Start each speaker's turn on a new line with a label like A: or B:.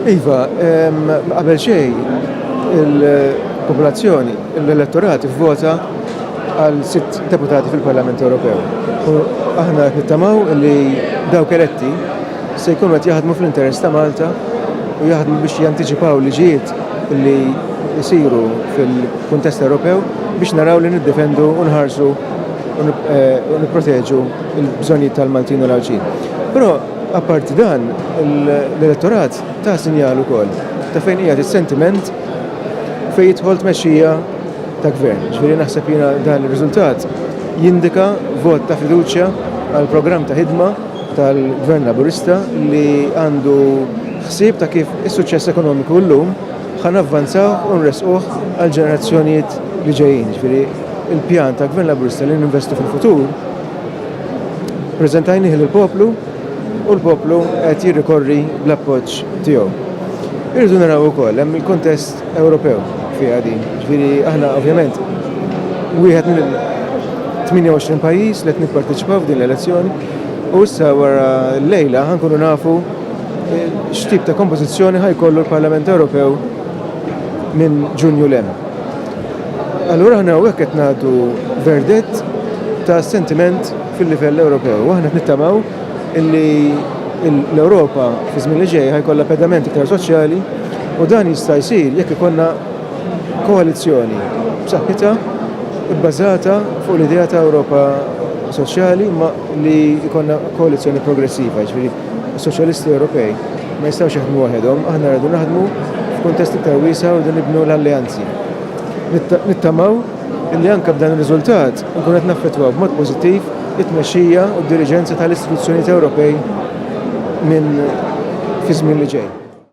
A: Iva, qabel xejn il-popolazzjoni, l-elettorat ivvota għal 6 deputati fil-Parlament Ewropew. U aħna nittamaw li dawk eletti se jkunu qed jaħdmu fl-interess ta' Malta u jaħdmu biex jantiċipaw liġijiet li jsiru fil-kuntest Ewropew biex naraw li niddefendu u nħarsu u nipproteġu l-bżonnijiet tal-Maltin u l-Għawġin. Però apparti dan, l-elettorat ta' sinjal ukoll ta' fejn hija is-sentiment fejn jidħol tmexxija ta' gvern. Ġifieri naħseb jiena dan ir-riżultat jindika vot ta' fiduċja għal programm ta' ħidma tal-Gvern Laburista li għandu ħsieb ta' kif is-suċċess ekonomiku llum ħanavvanzaw u nresquh għal ġenerazzjonijiet li ġejjin. Ġifieri il-pjan ta' Gvern Laburista li ninvestu fil-futur preżentajnieh lill-poplu u l-poplu qed jirrikorri bl-appoġġ tiegħu. Irridu naraw ukoll hemm il-kuntest Ewropew fiha din. Ġifieri aħna ovvjament wieħed minn 28 pajjiż li qed nipparteċipaw f'din l-elezzjoni u issa wara l-lejla ħankunu nafu x'tip ta' kompożizzjoni ħajkollu l-Parlament Ewropew minn Ġunju l-hemm. Allura aħna hawnhekk qed nagħtu verdett ta' sentiment fil-livell Ewropew u aħna qed nittamaw illi l-Ewropa fi żmien li ġej ħajkollha pedament iktar soċjali u dan jista' jsir jekk ikollna koalizzjoni b'saħħitha bbażata fuq l-idea ta' Ewropa soċjali ma li jkollna koalizzjoni progressiva, ġifieri s-soċjalisti Ewropej ma jistgħux jaħdmu waħedhom, aħna rridu naħdmu f'kuntest iktar wiesa' u nibnu l-alleanzi. Nittamaw illi anke b'dan ir-riżultat nkun qed naffettwaw b'mod pożittiv it-tmexxija u d-diriġenza tal-istituzzjonijiet Ewropej minn fi żmien li ġej.